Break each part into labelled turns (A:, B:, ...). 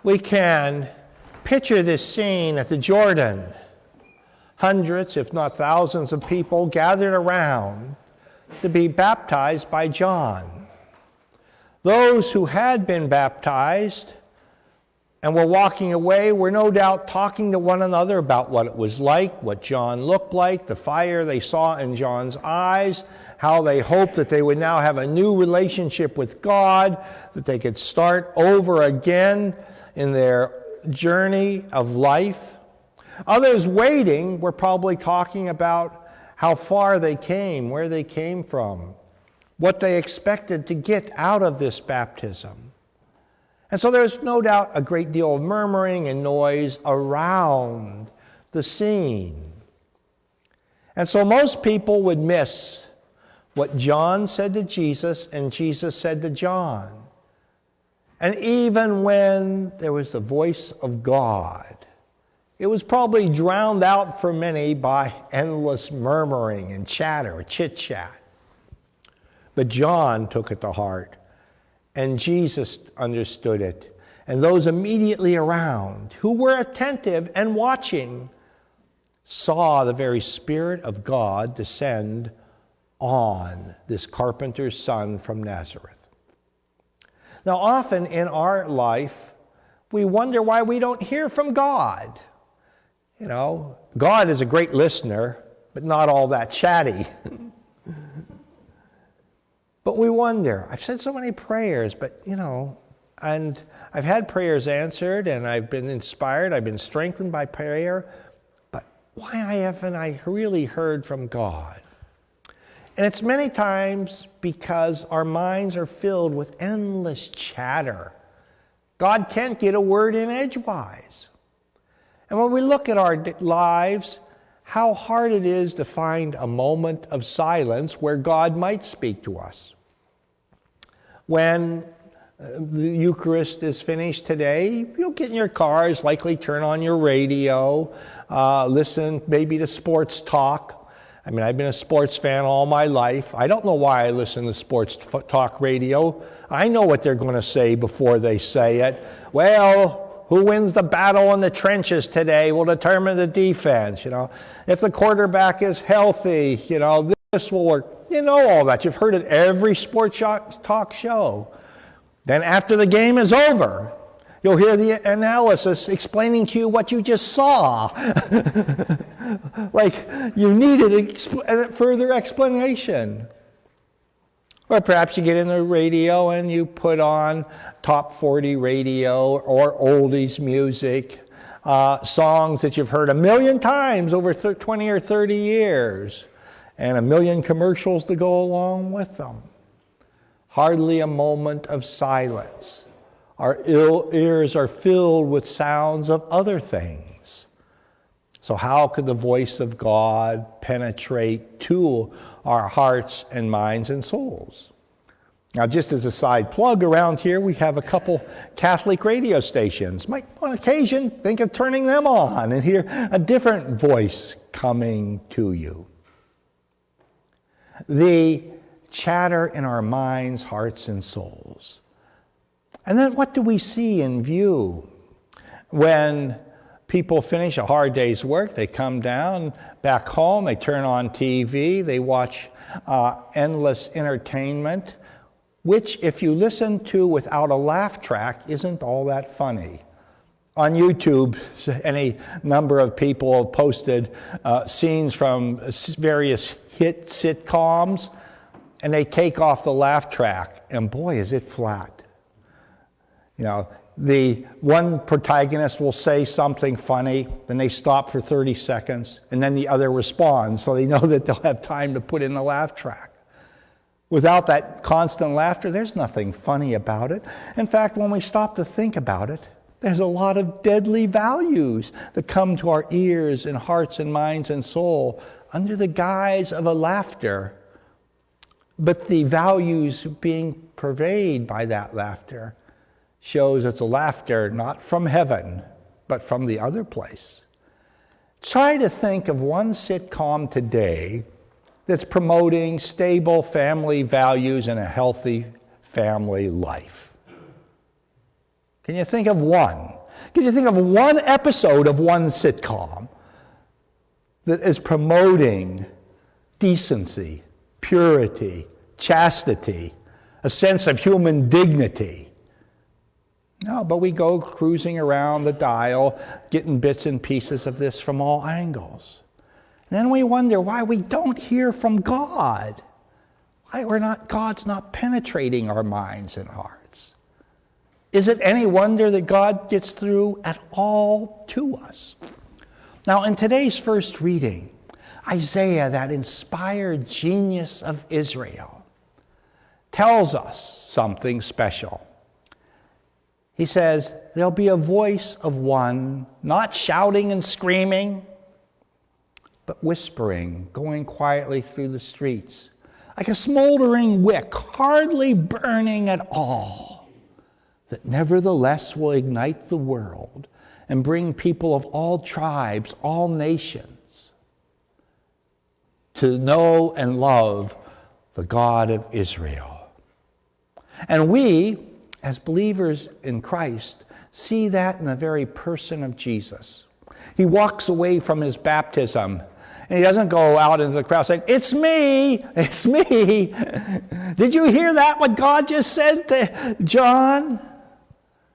A: we can picture this scene at the Jordan. Hundreds, if not thousands of people gathered around to be baptized by John. Those who had been baptized and were walking away were no doubt talking to one another about what it was like, what John looked like, the fire they saw in John's eyes, how they hoped that they would now have a new relationship with God, that they could start over again in their journey of life. Others waiting were probably talking about how far they came, where they came from, what they expected to get out of this baptism. And so there's no doubt a great deal of murmuring and noise around the scene. And so most people would miss what John said to Jesus and Jesus said to John. And even when there was the voice of God, it was probably drowned out for many by endless murmuring and chatter, chit-chat. But John took it to heart, and Jesus understood it. And those immediately around, who were attentive and watching, saw the very Spirit of God descend on this carpenter's son from Nazareth. Now, often in our life, we wonder why we don't hear from God. You know, God is a great listener, but not all that chatty. But we wonder, I've said so many prayers, but, and I've had prayers answered, and I've been inspired, I've been strengthened by prayer, but why haven't I really heard from God? And it's many times because our minds are filled with endless chatter. God can't get a word in edgewise. And when we look at our lives, how hard it is to find a moment of silence where God might speak to us. When the Eucharist is finished today, you'll get in your cars, likely turn on your radio, listen maybe to sports talk. I mean, I've been a sports fan all my life. I don't know why I listen to sports talk radio. I know what they're going to say before they say it. Well, who wins the battle in the trenches today will determine the defense. If the quarterback is healthy, this will work. You know all that. You've heard it every sports talk show. Then after the game is over, you'll hear the analysis explaining to you what you just saw. Like you needed further explanation. Or perhaps you get in the radio and you put on top 40 radio or oldies music, songs that you've heard a million times over 20 or 30 years, and a million commercials to go along with them. Hardly a moment of silence. Our ears are filled with sounds of other things. So how could the voice of God penetrate to our hearts and minds and souls? Now, just as a side plug, around here we have a couple Catholic radio stations. Might on occasion think of turning them on and hear a different voice coming to you. The chatter in our minds, hearts, and souls. And then what do we see in view when people finish a hard day's work? They come down back home, they turn on TV, they watch endless entertainment, which if you listen to without a laugh track isn't all that funny. On YouTube, any number of people have posted scenes from various hit sitcoms, and they take off the laugh track, and boy, is it flat. The one protagonist will say something funny, then they stop for 30 seconds, and then the other responds, so they know that they'll have time to put in the laugh track. Without that constant laughter, there's nothing funny about it. In fact, when we stop to think about it, there's a lot of deadly values that come to our ears and hearts and minds and soul under the guise of a laughter. But the values being pervaded by that laughter shows it's a laughter not from heaven, but from the other place. Try to think of one sitcom today that's promoting stable family values and a healthy family life. Can you think of one? Can you think of one episode of one sitcom that is promoting decency, purity, chastity, a sense of human dignity? No, but we go cruising around the dial, getting bits and pieces of this from all angles. And then we wonder why we don't hear from God. Why God's not penetrating our minds and hearts. Is it any wonder that God gets through at all to us? Now, in today's first reading, Isaiah, that inspired genius of Israel, tells us something special. He says, there'll be a voice of one, not shouting and screaming, but whispering, going quietly through the streets, like a smoldering wick, hardly burning at all, that nevertheless will ignite the world and bring people of all tribes, all nations, to know and love the God of Israel. And we, as believers in Christ, see that in the very person of Jesus. He walks away from his baptism, and he doesn't go out into the crowd saying, "It's me, it's me. Did you hear that, what God just said to John?"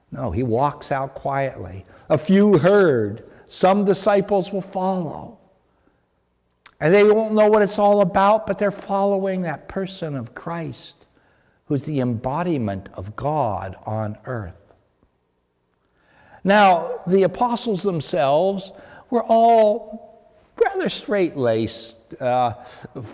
A: No, he walks out quietly. A few heard. Some disciples will follow. And they won't know what it's all about, but they're following that person of Christ, who's the embodiment of God on earth. Now, the apostles themselves were all rather straight-laced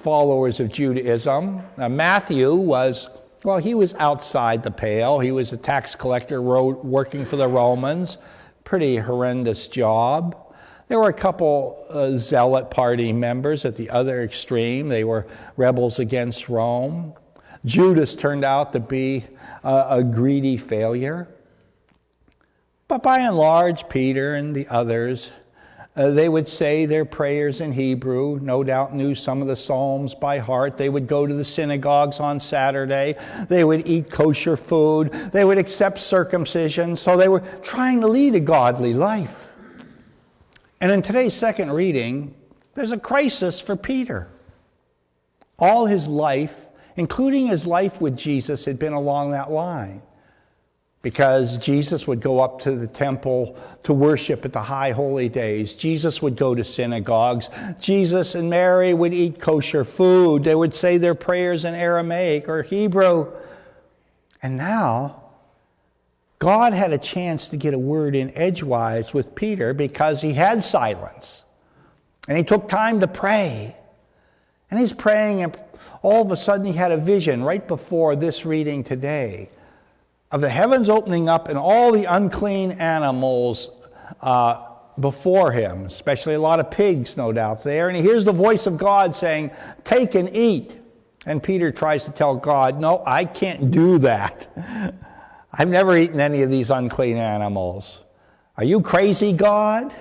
A: followers of Judaism. Matthew was, well, he was outside the pale. He was a tax collector working for the Romans. Pretty horrendous job. There were a couple zealot party members at the other extreme. They were rebels against Rome. Judas turned out to be a greedy failure. But by and large, Peter and the others, they would say their prayers in Hebrew, no doubt knew some of the Psalms by heart. They would go to the synagogues on Saturday. They would eat kosher food. They would accept circumcision. So they were trying to lead a godly life. And in today's second reading, there's a crisis for Peter. All his life, including his life with Jesus, had been along that line. Because Jesus would go up to the temple to worship at the high holy days. Jesus would go to synagogues. Jesus and Mary would eat kosher food. They would say their prayers in Aramaic or Hebrew. And now, God had a chance to get a word in edgewise with Peter because he had silence. And he took time to pray. And he's praying, and all of a sudden he had a vision right before this reading today of the heavens opening up and all the unclean animals before him, especially a lot of pigs, no doubt, there. And he hears the voice of God saying, "Take and eat." And Peter tries to tell God, "No, I can't do that. I've never eaten any of these unclean animals. Are you crazy, God?"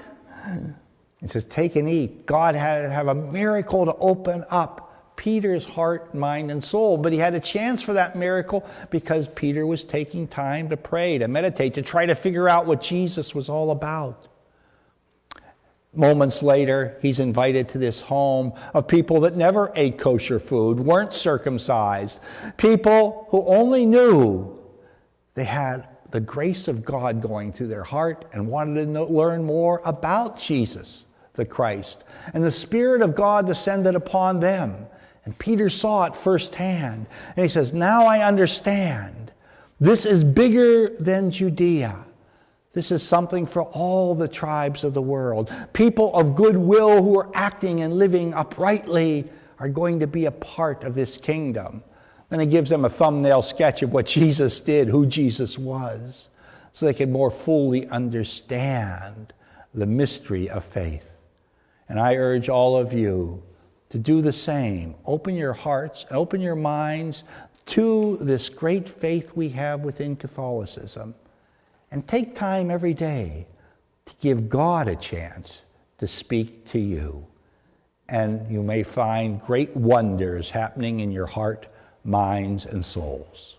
A: He says, "Take and eat." God had to have a miracle to open up Peter's heart, mind, and soul. But he had a chance for that miracle because Peter was taking time to pray, to meditate, to try to figure out what Jesus was all about. Moments later, he's invited to this home of people that never ate kosher food, weren't circumcised, people who only knew they had the grace of God going through their heart and wanted to learn more about Jesus, the Christ. And the Spirit of God descended upon them. And Peter saw it firsthand. And he says, "Now I understand. This is bigger than Judea. This is something for all the tribes of the world. People of goodwill who are acting and living uprightly are going to be a part of this kingdom." Then he gives them a thumbnail sketch of what Jesus did, who Jesus was, so they can more fully understand the mystery of faith. And I urge all of you to do the same. Open your hearts and open your minds to this great faith we have within Catholicism. And take time every day to give God a chance to speak to you. And you may find great wonders happening in your heart, minds, and souls.